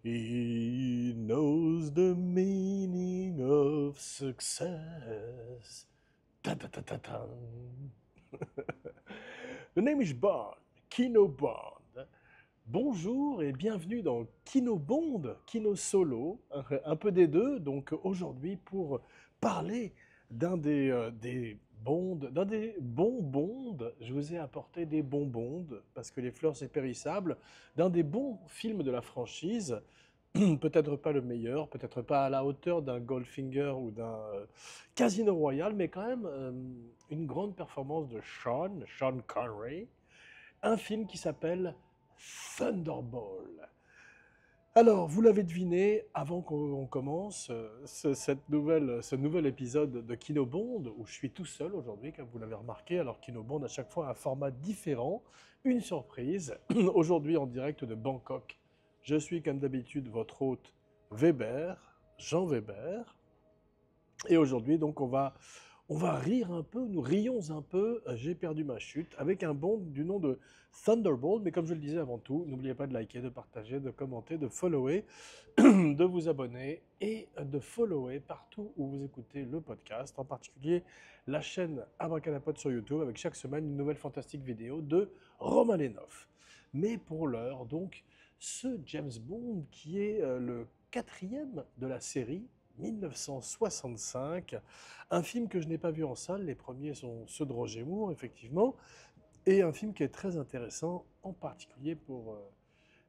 He knows the meaning of success. Ta-ta-ta-ta-ta. The name is Bond, Kino Bond. Bonjour et bienvenue dans Kino Bond, Kino Solo, un peu des deux. Donc aujourd'hui pour parler des bonds, d'un des bons bonds, je vous ai apporté des bonbons parce que les fleurs c'est périssable, d'un des bons films de la franchise. Peut-être pas le meilleur, peut-être pas à la hauteur d'un Goldfinger ou d'un Casino Royale, mais quand même une grande performance de Sean Connery, un film qui s'appelle Thunderball. Alors, vous l'avez deviné, avant qu'on commence ce nouvel épisode de Kino Bond, où je suis tout seul aujourd'hui, comme vous l'avez remarqué, alors Kino Bond à chaque fois a un format différent, une surprise, aujourd'hui en direct de Bangkok. Je suis comme d'habitude votre hôte Weber, Jean Weber, et aujourd'hui donc on va rire un peu, nous rions un peu, j'ai perdu ma chute, avec un bond du nom de Thunderbolt. Mais comme je le disais avant tout, n'oubliez pas de liker, de partager, de commenter, de follower, de vous abonner et de follower partout où vous écoutez le podcast, en particulier la chaîne Abracadapod sur YouTube, avec chaque semaine une nouvelle fantastique vidéo de Romain Lenhoff. Mais pour l'heure, donc, ce James Bond qui est le quatrième de la série, 1965, un film que je n'ai pas vu en salle, les premiers sont ceux de Roger Moore, effectivement, et un film qui est très intéressant, en particulier pour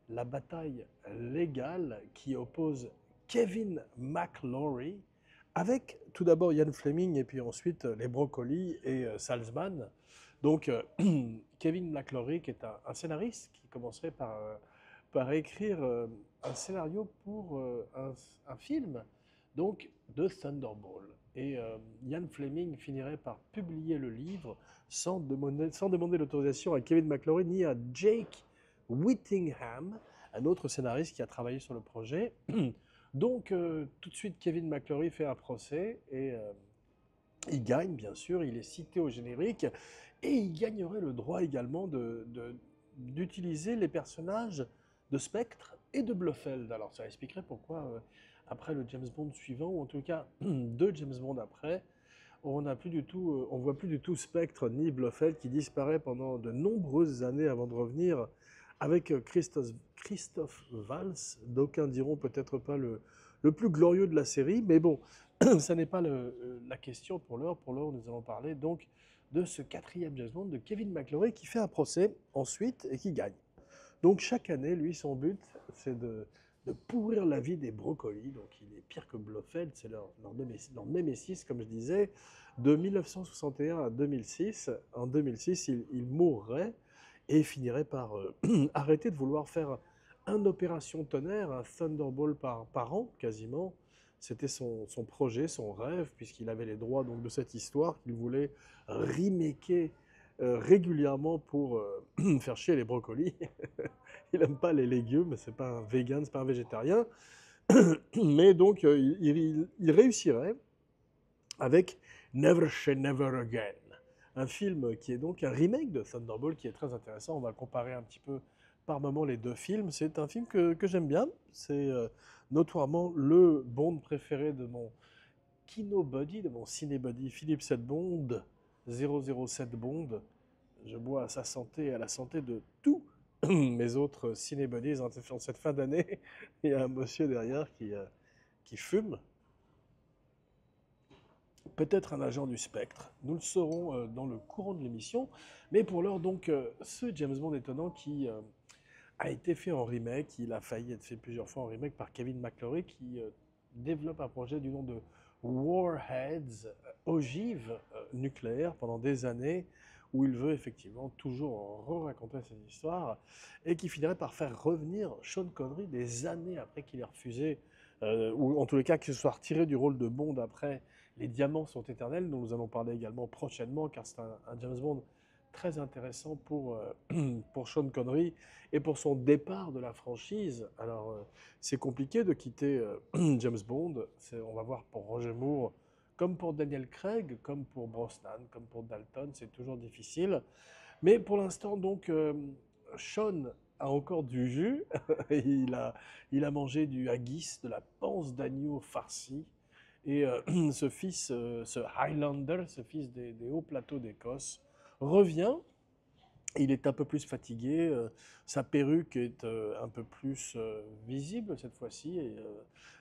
la bataille légale qui oppose Kevin McClory avec tout d'abord Ian Fleming et puis ensuite les Broccoli et Salzman. Donc Kevin McClory qui est un scénariste qui commencerait par écrire un scénario pour un film, donc de Thunderball. Et Ian Fleming finirait par publier le livre sans demander l'autorisation à Kevin McClory ni à Jake Whittingham, un autre scénariste qui a travaillé sur le projet. Donc tout de suite Kevin McClory fait un procès et il gagne bien sûr, il est cité au générique et il gagnerait le droit également d'utiliser les personnages de Spectre et de Blofeld. Alors ça expliquerait pourquoi après le James Bond suivant, ou en tout cas deux James Bond après, on voit plus du tout Spectre ni Blofeld qui disparaît pendant de nombreuses années avant de revenir avec Christophe Valls. D'aucuns diront peut-être pas le plus glorieux de la série, mais bon, ça n'est pas la question pour l'heure. Pour l'heure, nous allons parler donc de ce quatrième James Bond de Kevin McClory qui fait un procès ensuite et qui gagne. Donc chaque année, lui, son but, c'est de pourrir la vie des brocolis. Donc il est pire que Blofeld, c'est leur némésis, comme je disais. De 1961 à 2006, en 2006, il mourrait et finirait par arrêter de vouloir faire un opération tonnerre, un Thunderball par an, quasiment. C'était son projet, son rêve, puisqu'il avait les droits donc, de cette histoire qu'il voulait remaker régulièrement pour faire chier les brocolis. Il n'aime pas les légumes, c'est pas un vegan, c'est pas un végétarien. Mais donc, il réussirait avec Never Say Never Again, un film qui est donc un remake de Thunderball qui est très intéressant. On va comparer un petit peu par moment les deux films. C'est un film que j'aime bien. C'est notoirement le Bond préféré de mon Kino Buddy, de mon Ciné Buddy Philippe 7 Bond, 007 Bond. Je bois à sa santé et à la santé de tous mes autres Ciné Buddies en cette fin d'année. Il y a un monsieur derrière qui fume. Peut-être un agent du Spectre. Nous le saurons dans le courant de l'émission. Mais pour l'heure, donc, ce James Bond étonnant qui a été fait en remake, il a failli être fait plusieurs fois en remake par Kevin McClory qui développe un projet du nom de Warheads, ogive nucléaire pendant des années, où il veut effectivement toujours raconter cette histoire, et qui finirait par faire revenir Sean Connery des années après qu'il ait refusé, ou en tous les cas qu'il se soit retiré du rôle de Bond après Les Diamants sont éternels, dont nous allons parler également prochainement, car c'est un James Bond très intéressant pour Sean Connery et pour son départ de la franchise. Alors, c'est compliqué de quitter James Bond. On va voir pour Roger Moore, comme pour Daniel Craig, comme pour Brosnan, comme pour Dalton, c'est toujours difficile. Mais pour l'instant, donc, Sean a encore du jus. Et il a mangé du haggis, de la panse d'agneau farcie. Et ce Highlander, ce fils des hauts plateaux d'Écosse, revient. Il est un peu plus fatigué, sa perruque est un peu plus visible cette fois-ci. Et,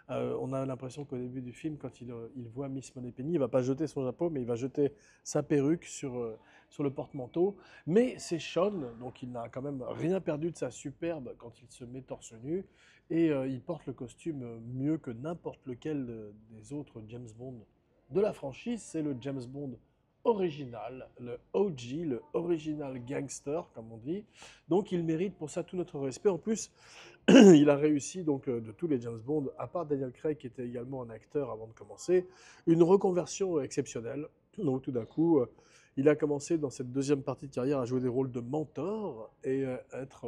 on a l'impression qu'au début du film, quand il voit Miss Moneypenny, il va pas jeter son chapeau, mais il va jeter sa perruque sur le porte-manteau. Mais c'est Sean, donc il n'a quand même rien perdu de sa superbe quand il se met torse nu. Et il porte le costume mieux que n'importe lequel des autres James Bond de la franchise. C'est le James Bond original, le OG, le original gangster, comme on dit. Donc il mérite pour ça tout notre respect. En plus, il a réussi, donc de tous les James Bond, à part Daniel Craig, qui était également un acteur avant de commencer, une reconversion exceptionnelle. Donc tout d'un coup, il a commencé dans cette deuxième partie de carrière à jouer des rôles de mentor et être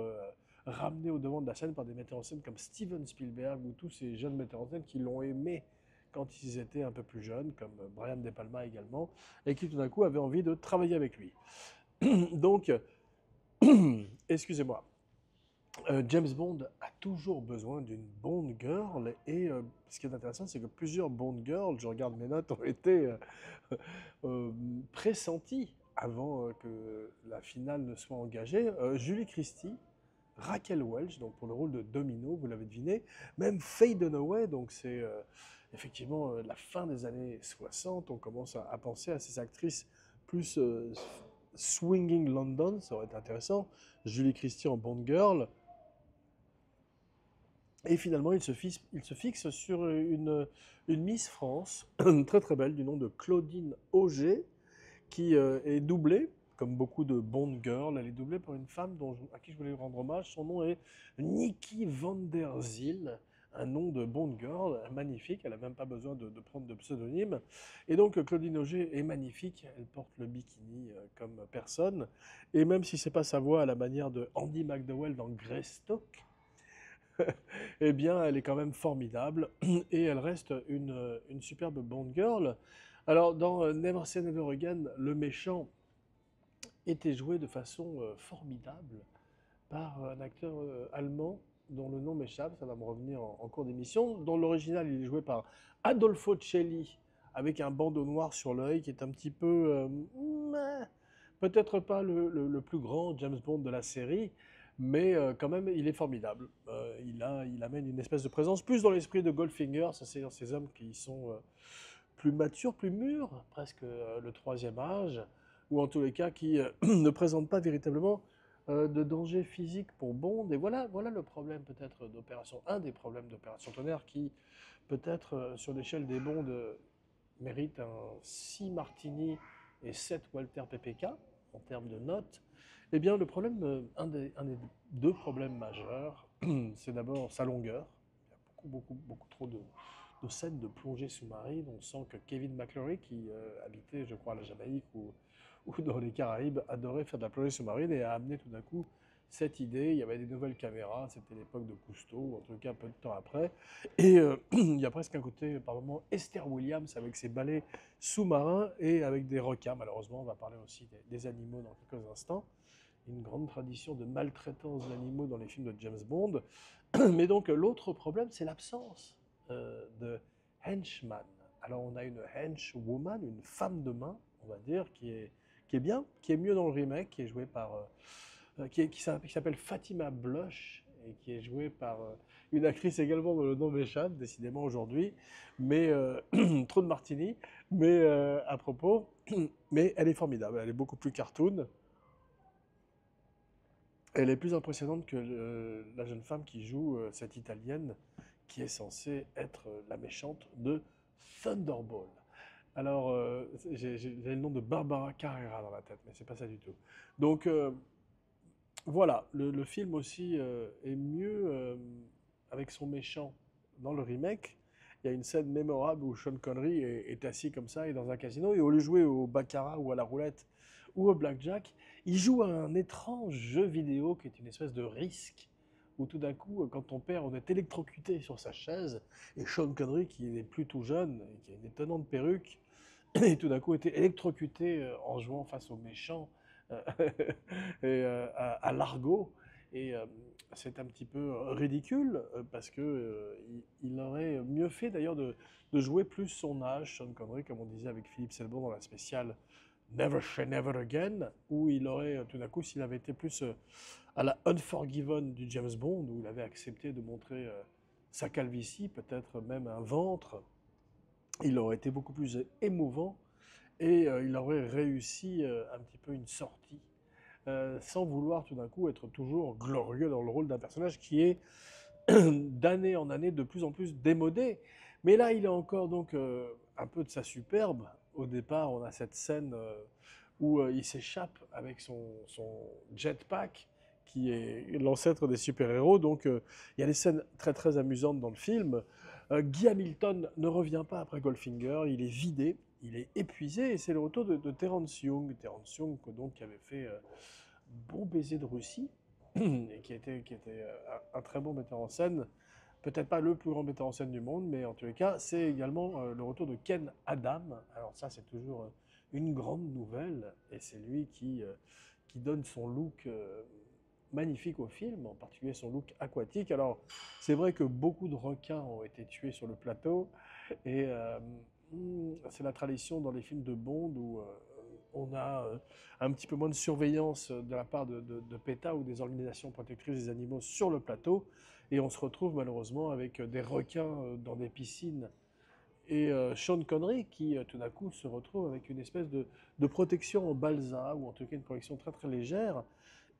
ramené au devant de la scène par des metteurs en scène comme Steven Spielberg ou tous ces jeunes metteurs en scène qui l'ont aimé quand ils étaient un peu plus jeunes, comme Brian De Palma également, et qui tout d'un coup avaient envie de travailler avec lui. Donc, excusez-moi, James Bond a toujours besoin d'une Bond girl, et ce qui est intéressant, c'est que plusieurs Bond girls, je regarde mes notes, ont été euh, pressenties avant que la finale ne soit engagée. Julie Christie, Raquel Welch, donc pour le rôle de Domino, vous l'avez deviné, même Faye Dunaway, donc c'est effectivement la fin des années 60, on commence à penser à ces actrices plus swinging London, ça aurait été intéressant, Julie Christie en Bond Girl, et finalement il se fixe sur une Miss France, très très belle, du nom de Claudine Auger, qui est doublée, comme beaucoup de Bond Girls, elle est doublée par une femme à qui je voulais rendre hommage. Son nom est Nikki van der Zyl, un nom de Bond Girl magnifique, elle n'a même pas besoin de prendre de pseudonyme. Et donc Claudine Auger est magnifique, elle porte le bikini comme personne, et même si c'est pas sa voix à la manière de Andy McDowell dans Greystock, eh bien elle est quand même formidable, et elle reste une superbe Bond Girl. Alors, dans Never Say Never Again, le méchant était joué de façon formidable par un acteur allemand dont le nom m'échappe, ça va me revenir en cours d'émission. Dans l'original, il est joué par Adolfo Celli, avec un bandeau noir sur l'œil, qui est un petit peu, peut-être pas le plus grand James Bond de la série, mais quand même, il est formidable. Il amène une espèce de présence, plus dans l'esprit de Goldfinger, c'est ces hommes qui sont plus matures, plus mûrs, presque le troisième âge, ou en tous les cas qui ne présentent pas véritablement de danger physique pour Bond. Et voilà le problème peut-être d'Opération, un des problèmes d'Opération Tonnerre qui peut-être sur l'échelle des Bonds mérite un 6 Martini et 7 Walter PPK en termes de notes. Eh bien le problème, un des deux problèmes majeurs, c'est d'abord sa longueur. Il y a beaucoup trop de scènes de plongée sous-marine. On sent que Kevin McClory, qui habitait, je crois, à la Jamaïque ou dans les Caraïbes, adorait faire de la plongée sous-marine et a amené tout d'un coup cette idée. Il y avait des nouvelles caméras, c'était l'époque de Cousteau, ou en tout cas peu de temps après. Et il y a presque un côté, par moment, Esther Williams avec ses ballets sous-marins et avec des requins. Malheureusement, on va parler aussi des animaux dans quelques instants. Une grande tradition de maltraitance d'animaux dans les films de James Bond. Mais donc, l'autre problème, c'est l'absence de henchman. Alors, on a une henchwoman, une femme de main, on va dire, qui est bien, qui est mieux dans le remake, qui est jouée par. Qui s'appelle Fatima Blush et qui est jouée par une actrice également dont le nom m'échappe, décidément aujourd'hui, mais trop de martini, mais à propos, mais elle est formidable, elle est beaucoup plus cartoon, elle est plus impressionnante que la jeune femme qui joue cette italienne qui est censée être la méchante de Thunderball. Alors, j'ai le nom de Barbara Carrera dans la tête, mais c'est pas ça du tout. Donc, voilà, le film aussi est mieux avec son méchant dans le remake. Il y a une scène mémorable où Sean Connery est assis comme ça et dans un casino, et au lieu de jouer au baccarat ou à la roulette ou au blackjack, il joue à un étrange jeu vidéo qui est une espèce de risque, où tout d'un coup, quand on perd, on est électrocuté sur sa chaise, et Sean Connery, qui n'est plus tout jeune, et qui a une étonnante perruque, et tout d'un coup était électrocuté en jouant face aux méchants euh, et, à l'argot. Et c'est un petit peu ridicule parce que il aurait mieux fait d'ailleurs de jouer plus son âge, Sean Connery, comme on disait avec Philippe Seymour dans la spéciale Never Say Never Again, où il aurait tout d'un coup, s'il avait été plus à la Unforgiven du James Bond, où il avait accepté de montrer sa calvitie, peut-être même un ventre, il aurait été beaucoup plus émouvant et il aurait réussi un petit peu une sortie sans vouloir tout d'un coup être toujours glorieux dans le rôle d'un personnage qui est d'année en année de plus en plus démodé. Mais là, il a encore donc un peu de sa superbe. Au départ, on a cette scène où il s'échappe avec son jetpack, qui est l'ancêtre des super-héros. Donc, il y a des scènes très très amusantes dans le film. Guy Hamilton ne revient pas après Goldfinger, il est vidé, il est épuisé, et c'est le retour de Terence Young. Terence Young, donc, qui avait fait Bon baiser de Russie, et qui était un très bon metteur en scène. Peut-être pas le plus grand metteur en scène du monde, mais en tous les cas, c'est également le retour de Ken Adam. Alors ça, c'est toujours une grande nouvelle, et c'est lui qui donne son look magnifique au film, en particulier son look aquatique. Alors, c'est vrai que beaucoup de requins ont été tués sur le plateau, et c'est la tradition dans les films de Bond où on a un petit peu moins de surveillance de la part de PETA ou des organisations protectrices des animaux sur le plateau, et on se retrouve malheureusement avec des requins dans des piscines. Et Sean Connery qui tout d'un coup se retrouve avec une espèce de protection en balsa, ou en tout cas une protection très très légère,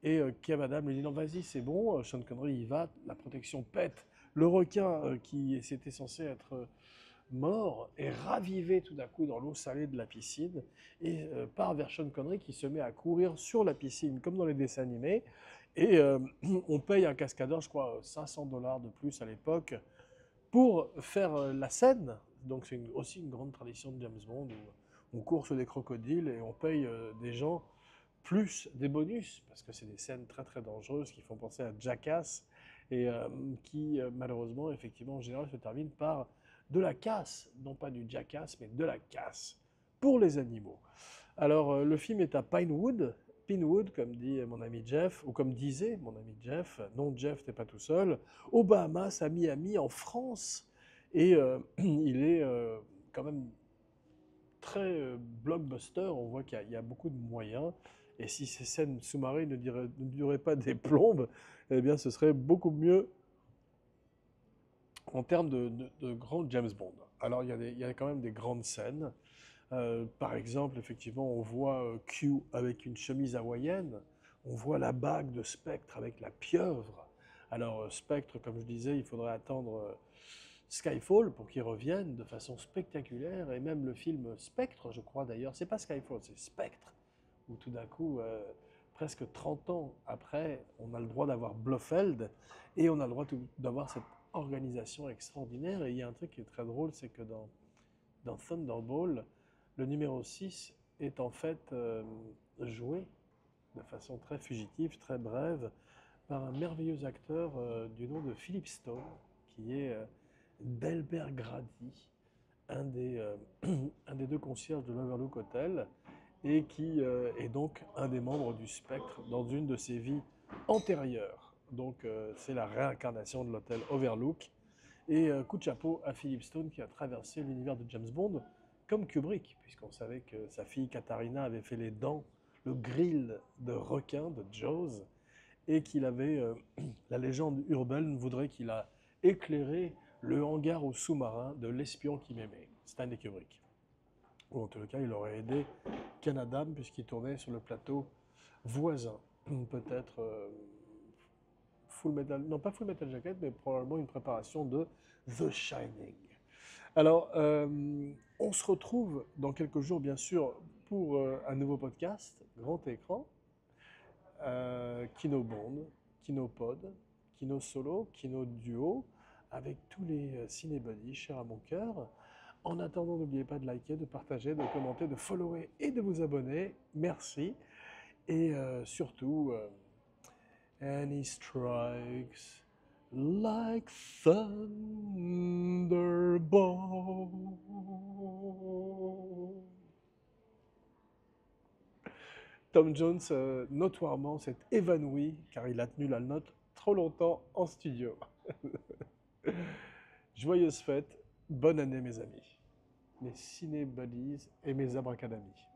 et Kev Adam lui dit non, vas-y, c'est bon. Sean Connery y va, la protection pète. Le requin qui était censé être mort est ravivé tout d'un coup dans l'eau salée de la piscine et part vers Sean Connery qui se met à courir sur la piscine comme dans les dessins animés. Et on paye un cascadeur, je crois, 500 $ de plus à l'époque pour faire la scène. Donc c'est aussi une grande tradition de James Bond où on court sur des crocodiles et on paye des gens plus des bonus, parce que c'est des scènes très très dangereuses qui font penser à Jackass et qui malheureusement, effectivement, en général, se terminent par de la casse, non pas du Jackass, mais de la casse pour les animaux. Alors le film est à Pinewood, comme dit mon ami Jeff, ou comme disait mon ami Jeff, non Jeff, t'es pas tout seul, aux Bahamas, à Miami, en France, et il est quand même très blockbuster, on voit qu'il y a beaucoup de moyens, et si ces scènes sous-marines ne duraient pas des plombes, eh bien ce serait beaucoup mieux en termes de grands James Bond. Alors il y a quand même des grandes scènes. Par exemple, effectivement, on voit Q avec une chemise hawaïenne, on voit la bague de Spectre avec la pieuvre. Alors Spectre, comme je disais, il faudrait attendre Skyfall pour qu'il revienne de façon spectaculaire, et même le film Spectre, je crois d'ailleurs, c'est pas Skyfall, c'est Spectre, où tout d'un coup, presque 30 ans après, on a le droit d'avoir Blofeld, et on a le droit d'avoir cette organisation extraordinaire. Et il y a un truc qui est très drôle, c'est que dans Thunderball, le numéro 6 est en fait joué de façon très fugitive, très brève, par un merveilleux acteur du nom de Philip Stone, qui est Delbert Grady, un des, un des deux concierges de l'Overlook Hotel, et qui est donc un des membres du Spectre dans une de ses vies antérieures. Donc c'est la réincarnation de l'hôtel Overlook. Et coup de chapeau à Philip Stone qui a traversé l'univers de James Bond comme Kubrick, puisqu'on savait que sa fille Katharina avait fait les dents, le grill de requin de Jaws, et qu'il avait, la légende urbaine voudrait qu'il a éclairé le hangar au sous-marin de l'espion qui m'aimait, Stanley Kubrick. Ou en tout cas, il aurait aidé Ken Adam puisqu'il tournait sur le plateau voisin. Peut-être Full Metal, non pas Full Metal Jacket, mais probablement une préparation de The Shining. Alors, on se retrouve dans quelques jours, bien sûr, pour un nouveau podcast, grand écran, Kino Bond, Kino Pod, Kino Solo, Kino Duo, avec tous les cinébuddies chers à mon cœur. En attendant, n'oubliez pas de liker, de partager, de commenter, de follower et de vous abonner. Merci. Et surtout, and he strikes like thunderbolt. Tom Jones, notoirement, s'est évanoui car il a tenu la note trop longtemps en studio. Joyeuses fêtes, bonne année mes amis, mes ciné-buddies et mes abracadamis.